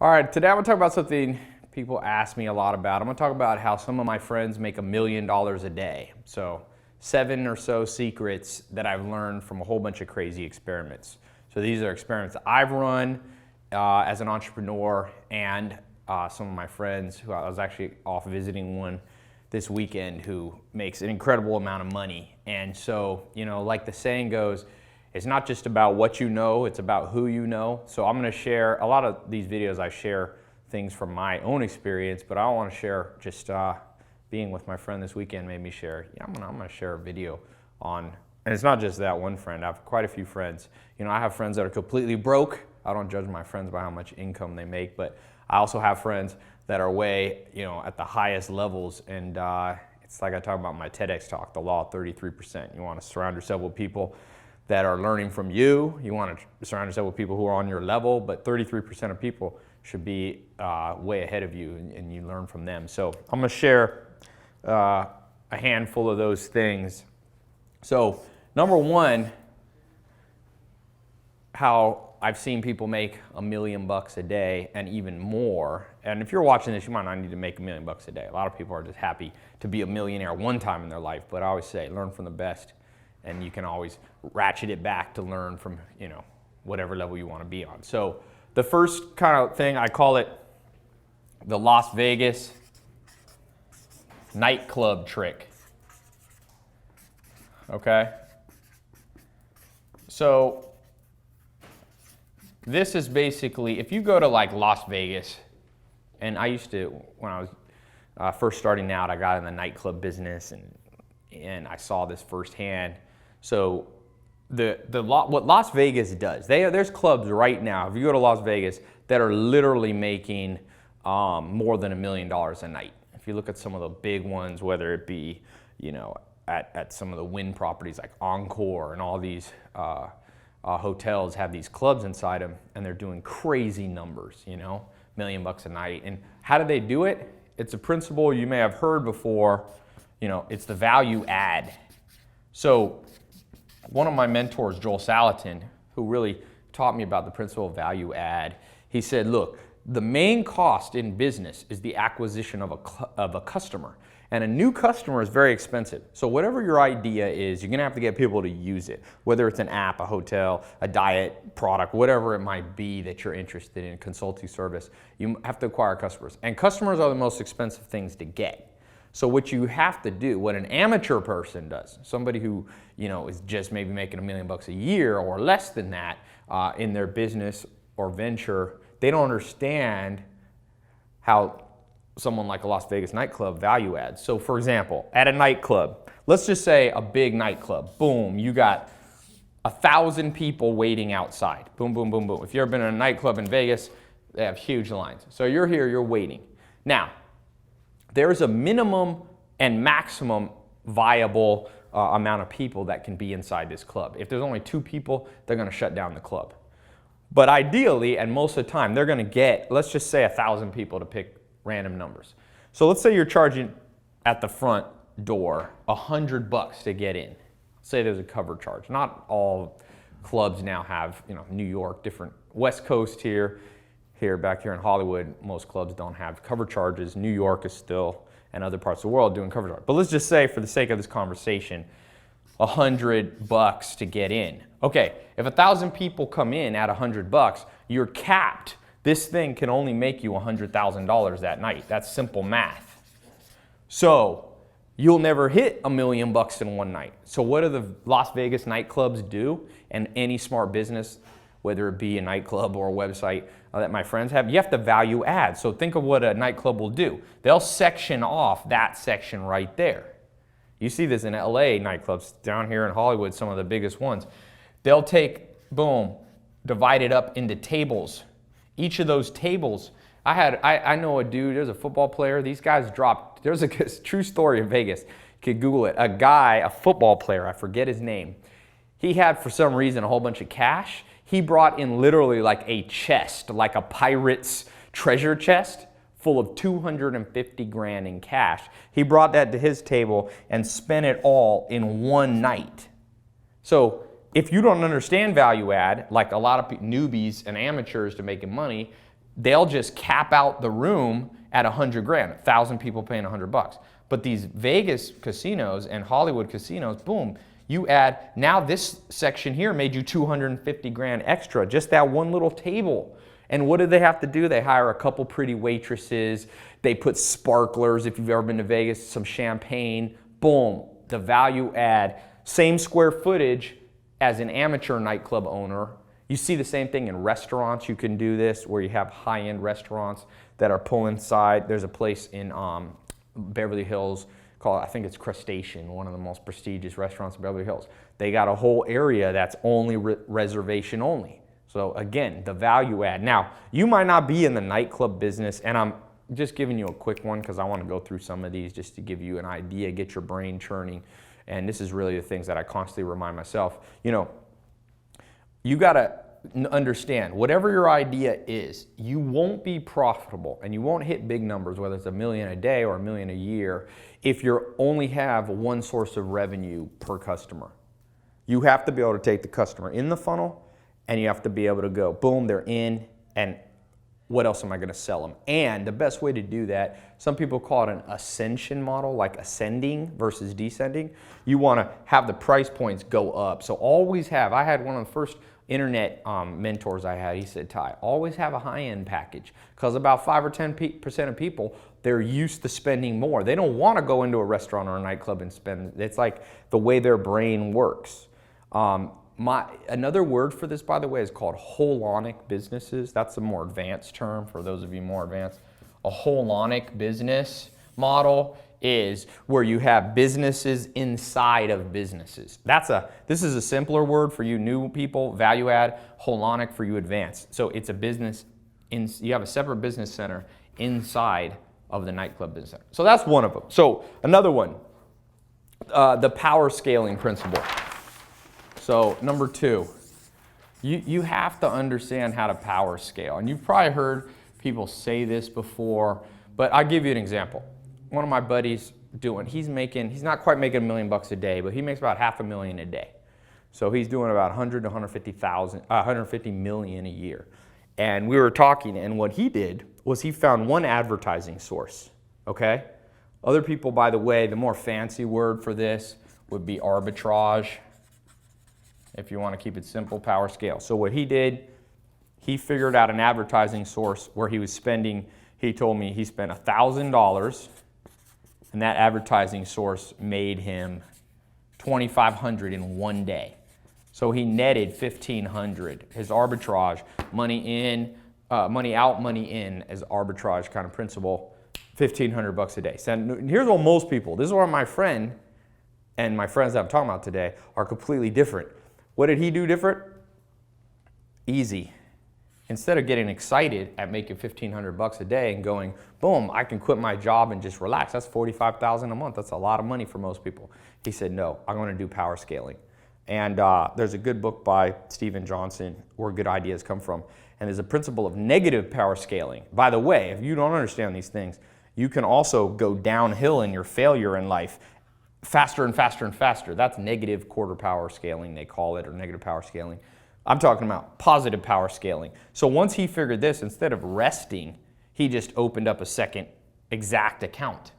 All right, today I'm gonna talk about something people ask me a lot about. I'm gonna talk about how some of my friends make $1 million a day. So 7 or so secrets that I've learned from a whole bunch of crazy experiments. So these are experiments that I've run as an entrepreneur, and some of my friends who I was actually off visiting one this weekend who makes an incredible amount of money. And so, you know, like the saying goes, it's not just about what you know, it's about who you know. So I'm gonna share, a lot of these videos I share things from my own experience, but I don't wanna share just being with my friend this weekend made me share, I'm gonna share a video on, and it's not just that one friend, I have quite a few friends. You know, I have friends that are completely broke. I don't judge my friends by how much income they make, but I also have friends that are way, you know, at the highest levels. And it's like I talk about in my TEDx talk, the law of 33%. You wanna surround yourself with people that are learning from you. You want to surround yourself with people who are on your level, but 33% of people should be way ahead of you, and you learn from them. So I'm going to share a handful of those things. So number one, how I've seen people make $1 million a day and even more. And if you're watching this, you might not need to make $1 million a day. A lot of people are just happy to be a millionaire one time in their life. But I always say, learn from the best. And you can always ratchet it back to learn from, you know, whatever level you want to be on. So the first kind of thing, I call it the Las Vegas nightclub trick. Okay? So this is basically, if you go to like Las Vegas, and I used to, when I was first starting out, I got in the nightclub business, and I saw this firsthand. So what Las Vegas does, there's clubs right now, if you go to Las Vegas, that are literally making more than $1 million a night. If you look at some of the big ones, whether it be, you know, at some of the Wynn properties like Encore, and all these hotels have these clubs inside them, and they're doing crazy numbers, you know, $1 million a night. And how do they do it? It's a principle you may have heard before. You know, it's the value add. So one of my mentors, Joel Salatin, who really taught me about the principle of value add, he said, look, the main cost in business is the acquisition of a customer. And a new customer is very expensive. So whatever your idea is, you're gonna have to get people to use it. Whether it's an app, a hotel, a diet product, whatever it might be that you're interested in, consulting service, you have to acquire customers. And customers are the most expensive things to get. So what you have to do, what an amateur person does, somebody who, you know, is just maybe making $1 million a year or less than that in their business or venture, they don't understand how someone like a Las Vegas nightclub value adds. So for example, at a nightclub, let's just say a big nightclub, boom, you got 1,000 people waiting outside, boom, boom, boom, boom. If you've ever been in a nightclub in Vegas, they have huge lines. So you're here, you're waiting. Now, there's a minimum and maximum viable amount of people that can be inside this club. If there's only 2 people, they're gonna shut down the club. But ideally, and most of the time, they're gonna get, let's just say 1,000 people to pick random numbers. So let's say you're charging at the front door $100 to get in. Say there's a cover charge. Not all clubs now have, you know, New York, different West Coast here, back here in Hollywood, most clubs don't have cover charges. New York is still, and other parts of the world, doing cover charges. But let's just say, for the sake of this conversation, $100 to get in. Okay, if 1,000 people come in at $100, you're capped. This thing can only make you $100,000 that night. That's simple math. So you'll never hit $1 million in one night. So what do the Las Vegas nightclubs do? And any smart business, whether it be a nightclub or a website that my friends have, you have to value add. So think of what a nightclub will do. They'll section off that section right there. You see this in LA nightclubs, down here in Hollywood, some of the biggest ones. They'll take, boom, divide it up into tables. Each of those tables, I know a dude, there's a football player, these guys dropped, there's a true story in Vegas, you could Google it, a football player, I forget his name. He had, for some reason, a whole bunch of cash. He brought in literally like a chest, like a pirate's treasure chest, full of 250 grand in cash. He brought that to his table and spent it all in one night. So if you don't understand value add, like a lot of newbies and amateurs to making money, they'll just cap out the room at 100 grand, 1,000 people paying $100. But these Vegas casinos and Hollywood casinos, boom, you add, now this section here made you 250 grand extra, just that one little table. And what do they have to do? They hire a couple pretty waitresses, they put sparklers, if you've ever been to Vegas, some champagne, boom, the value add. Same square footage as an amateur nightclub owner. You see the same thing in restaurants. You can do this where you have high-end restaurants that are pull inside. There's a place in Beverly Hills called, I think it's Crustacean, one of the most prestigious restaurants in Beverly Hills. They got a whole area that's only reservation only. So again, the value add. Now, you might not be in the nightclub business, and I'm just giving you a quick one because I want to go through some of these just to give you an idea, get your brain churning. And this is really the things that I constantly remind myself. You know, you got to understand, whatever your idea is, you won't be profitable and you won't hit big numbers, whether it's $1 million a day or $1 million a year, if you only have one source of revenue per customer. You have to be able to take the customer in the funnel and you have to be able to go, boom, they're in, and what else am I going to sell them? And the best way to do that, some people call it an ascension model, like ascending versus descending. You want to have the price points go up. So always have, I had one of the first internet mentors I had, he said, Tai, always have a high-end package, because about 5 or 10% of people, they're used to spending more. They don't want to go into a restaurant or a nightclub and spend. It's like the way their brain works. Another word for this, by the way, is called holonic businesses. That's a more advanced term for those of you more advanced. A holonic business model is where you have businesses inside of businesses. This is a simpler word for you new people, value add, holonic for you advanced. So it's a business, you have a separate business center inside of the nightclub business center. So that's one of them. So another one, the power scaling principle. So number 2, you have to understand how to power scale. And you've probably heard people say this before, but I'll give you an example. One of my buddies he's not quite making $1 million a day, but he makes about $500,000 a day. So he's doing about 100 to 150 million a year. And we were talking, and what he did was he found one advertising source, okay? Other people, by the way, the more fancy word for this would be arbitrage. If you want to keep it simple, power scale. So what he did, he figured out an advertising source where he was spending, he told me he spent $1,000, and that advertising source made him $2,500 in one day. So he netted $1,500. His arbitrage, money in, money out, money in, as arbitrage kind of principle, $1,500 a day. So here's what most people, this is where my friend and my friends that I'm talking about today are completely different. What did he do different? Easy. Instead of getting excited at making $1,500 a day and going, boom, I can quit my job and just relax. That's $45,000 a month. That's a lot of money for most people. He said, no, I'm going to do power scaling. And there's a good book by Steven Johnson, Where Good Ideas Come From. And there's a principle of negative power scaling. By the way, if you don't understand these things, you can also go downhill in your failure in life faster and faster and faster. That's negative quarter power scaling, they call it, or negative power scaling. I'm talking about positive power scaling. So once he figured this, instead of resting, he just opened up a second exact account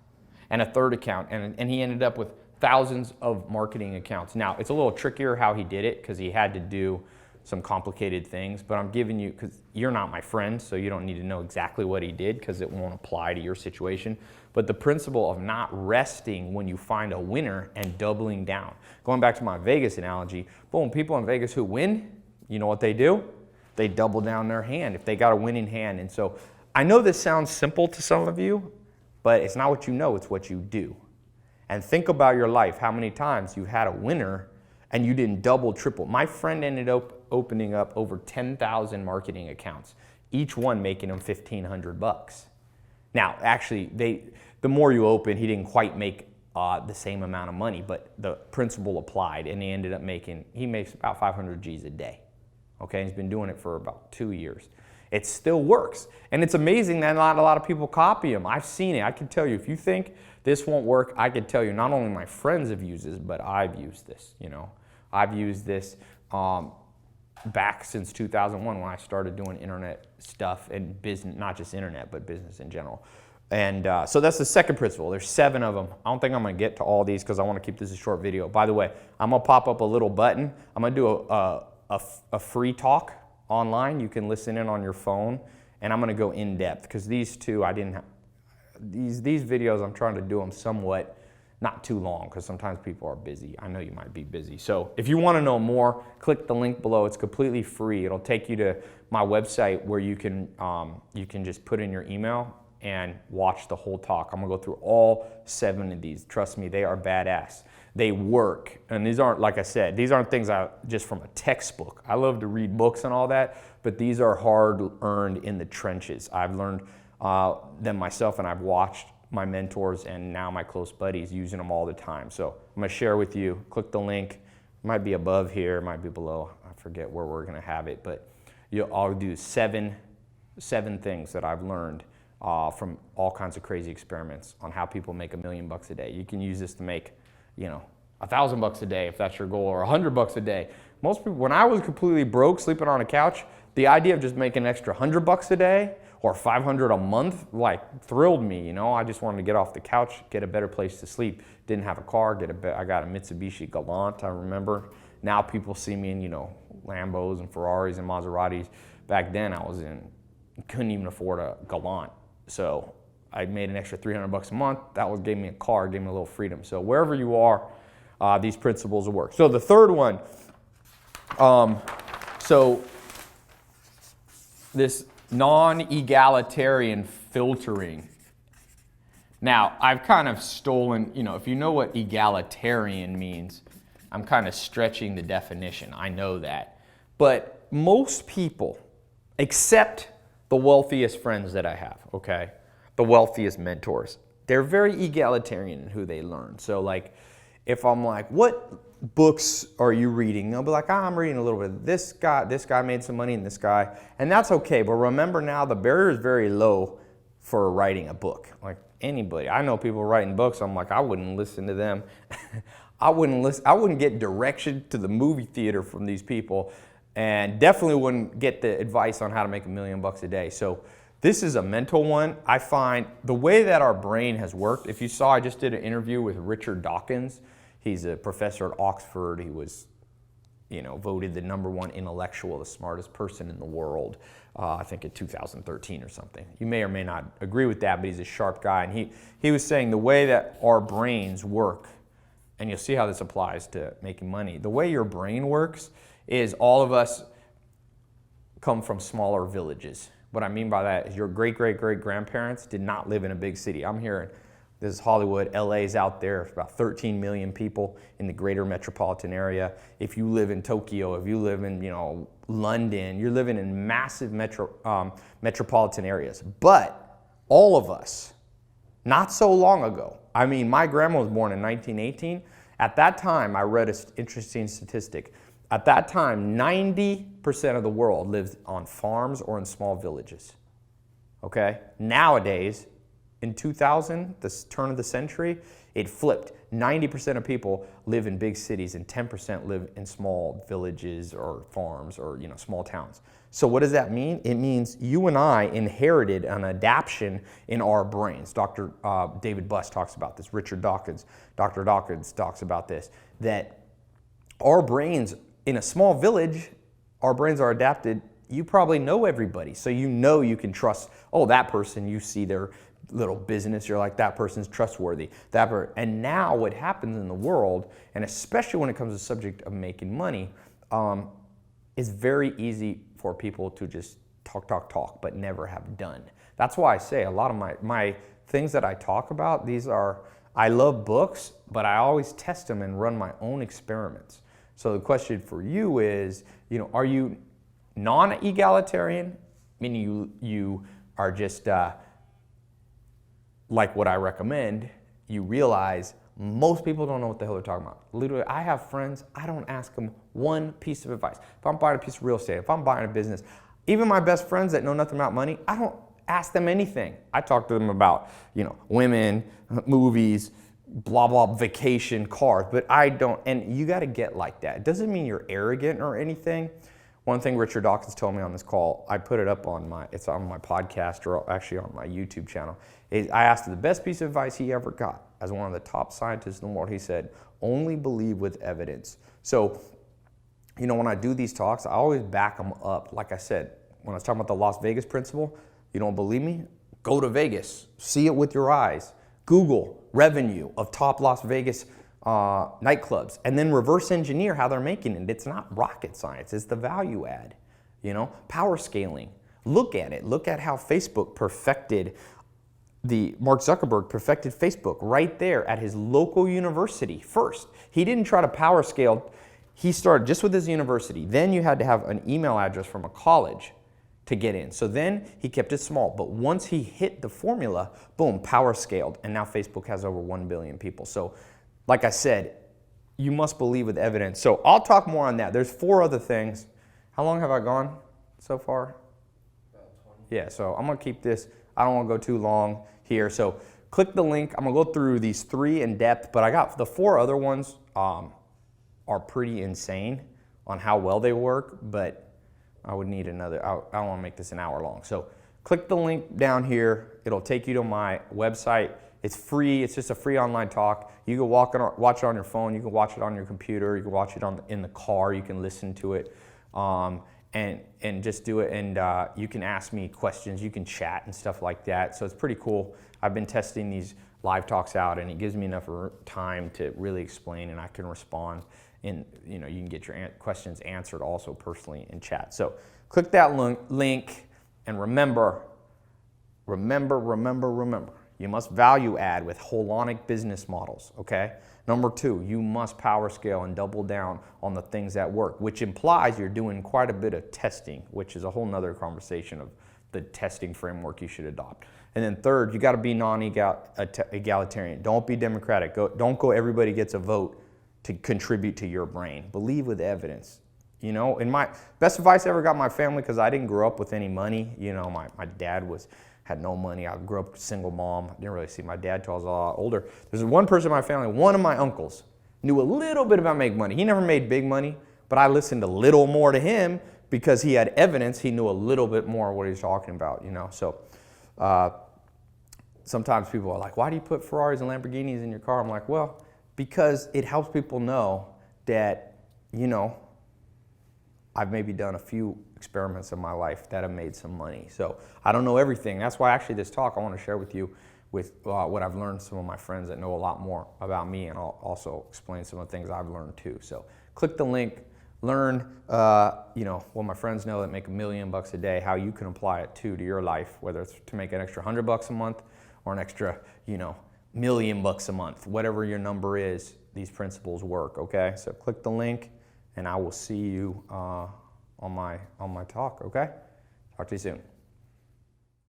and a third account, and he ended up with thousands of marketing accounts. Now, it's a little trickier how he did it because he had to do some complicated things, but I'm giving you, because you're not my friend, so you don't need to know exactly what he did because it won't apply to your situation. But the principle of not resting when you find a winner and doubling down. Going back to my Vegas analogy, boom, people in Vegas who win, you know what they do? They double down their hand if they got a winning hand. And so I know this sounds simple to some of you, but it's not what you know, it's what you do. And think about your life, how many times you had a winner and you didn't double, triple. My friend ended up opening up over 10,000 marketing accounts, each one making him $1,500. Now, actually, the more you open, he didn't quite make the same amount of money, but the principle applied, and he makes about 500 G's a day. Okay, he's been doing it for about 2 years. It still works, and it's amazing that not a lot of people copy him. I've seen it. I can tell you, if you think this won't work, I can tell you, not only my friends have used this, but I've used this. You know, I've used this. back since 2001 when I started doing internet stuff and business, not just internet, but business in general. And so that's the second principle. There's 7 of them. I don't think I'm going to get to all these because I want to keep this a short video. By the way, I'm going to pop up a little button. I'm going to do a free talk online. You can listen in on your phone, and I'm going to go in depth because these two I didn't have. These videos, I'm trying to do them somewhat not too long because sometimes people are busy. I know you might be busy. So if you want to know more, click the link below. It's completely free. It'll take you to my website where you can just put in your email and watch the whole talk. I'm gonna go through all 7 of these. Trust me, they are badass. They work, and these aren't, like I said, these aren't things just from a textbook. I love to read books and all that, but these are hard-earned in the trenches. I've learned them myself, and I've watched my mentors and now my close buddies using them all the time. So I'm gonna share with you. Click the link. It might be above here, it might be below. I forget where we're gonna have it, but I'll do seven things that I've learned from all kinds of crazy experiments on how people make $1 million a day. You can use this to make, $1,000 a day if that's your goal, or $100 a day. Most people, when I was completely broke, sleeping on a couch, the idea of just making an extra $100 a day or $500 a month, thrilled me. I just wanted to get off the couch, get a better place to sleep. Didn't have a car, I got a Mitsubishi Galant, I remember. Now people see me in, Lambos and Ferraris and Maseratis. Back then couldn't even afford a Galant. So I made an extra $300 a month. That gave me a car, gave me a little freedom. So wherever you are, these principles will work. So the third one, this non-egalitarian filtering. Now, I've kind of stolen, if you know what egalitarian means, I'm kind of stretching the definition. I know that. But most people, except the wealthiest friends that I have, okay? The wealthiest mentors, they're very egalitarian in who they learn. So if I'm like, what books are you reading? They'll be like, I'm reading a little bit. This guy made some money, and this guy, and that's okay. But remember now, the barrier is very low for writing a book. Like anybody, I know people writing books. I'm like, I wouldn't listen to them. I wouldn't get direction to the movie theater from these people. And definitely wouldn't get the advice on how to make $1 million a day. So this is a mental one. I find the way that our brain has worked, if you saw, I just did an interview with Richard Dawkins. He's a professor at Oxford. He was, voted the #1 intellectual, the smartest person in the world, I think in 2013 or something. You may or may not agree with that, but he's a sharp guy. And he was saying the way that our brains work, and you'll see how this applies to making money, the way your brain works is all of us come from smaller villages. What I mean by that is your great-great-great-grandparents did not live in a big city. I'm here, this is Hollywood, LA's out there, about 13 million people in the greater metropolitan area. If you live in Tokyo, if you live in London, you're living in massive metropolitan areas. But all of us, not so long ago, my grandma was born in 1918. At that time, I read an interesting statistic. At that time, 90% of the world lived on farms or in small villages, okay? Nowadays, in 2000, the turn of the century, it flipped. 90% of people live in big cities and 10% live in small villages or farms or small towns. So what does that mean? It means you and I inherited an adaptation in our brains. Dr. David Buss talks about this. Richard Dawkins, Dr. Dawkins talks about this, that our brains, in a small village, our brains are adapted. You probably know everybody, so you can trust, that person, you see their little business, you're like, that person's trustworthy. And now what happens in the world, and especially when it comes to the subject of making money, it's very easy for people to just talk, but never have done. That's why I say a lot of my things that I talk about, I love books, but I always test them and run my own experiments. So the question for you is, are you non-egalitarian, meaning you are just like what I recommend, you realize most people don't know what the hell they're talking about. Literally, I have friends, I don't ask them one piece of advice. If I'm buying a piece of real estate, if I'm buying a business, even my best friends that know nothing about money, I don't ask them anything. I talk to them about, women, movies, blah, blah, vacation, cars, but I don't, and you got to get like that. It doesn't mean you're arrogant or anything. One thing Richard Dawkins told me on this call, I put it up it's on my podcast or actually on my YouTube channel. I asked him the best piece of advice he ever got as one of the top scientists in the world. He said, only believe with evidence. So, when I do these talks, I always back them up. Like I said, when I was talking about the Las Vegas principle, you don't believe me? Go to Vegas, see it with your eyes. Google revenue of top Las Vegas nightclubs, and then reverse engineer how they're making it. It's not rocket science, it's the value add, power scaling. Look at it. Look at how Facebook Mark Zuckerberg perfected Facebook right there at his local university first. He didn't try to power scale. He started just with his university. Then you had to have an email address from a college to get in. So then he kept it small. But once he hit the formula, boom, power scaled. And now Facebook has over 1 billion people. So like I said, you must believe with evidence. So I'll talk more on that. There's 4 other things. How long have I gone so far? About 20. Yeah, so I'm going to keep this. I don't want to go too long here. So click the link. I'm going to go through these 3 in depth, but I got the 4 other ones are pretty insane on how well they work, but I would need another. I don't want to make this an hour long. So click the link down here. It'll take you to my website. It's free. It's just a free online talk. You can watch it on your phone. You can watch it on your computer. You can watch it in the car. You can listen to it, and just do it. And you can ask me questions. You can chat and stuff like that. So it's pretty cool. I've been testing these live talks out, and it gives me enough time to really explain, and I can respond. And you can get your questions answered also personally in chat. So click that link, and remember. You must value add with holonic business models, okay? Number 2, you must power scale and double down on the things that work, which implies you're doing quite a bit of testing, which is a whole nother conversation of the testing framework you should adopt. And then 3rd, you got to be non-egalitarian. Don't be democratic. Don't go everybody gets a vote to contribute to your brain. Believe with evidence. And my best advice I ever got my family, because I didn't grow up with any money. My dad had no money. I grew up with a single mom. I didn't really see my dad till I was a lot older. There's one person in my family, one of my uncles, knew a little bit about making money. He never made big money, but I listened a little more to him because he had evidence. He knew a little bit more of what he was talking about, So sometimes people are like, why do you put Ferraris and Lamborghinis in your car? I'm like, well, because it helps people know that, I've maybe done a few experiments in my life that have made some money. So I don't know everything. That's why actually this talk I want to share with you with what I've learned, some of my friends that know a lot more about me, and I'll also explain some of the things I've learned too. So click the link, learn, what my friends know that make $1 million a day, how you can apply it to your life, whether it's to make an extra $100 a month or an extra, $1 million a month, whatever your number is, these principles work, okay? So click the link, and I will see you on my talk, okay? Talk to you soon.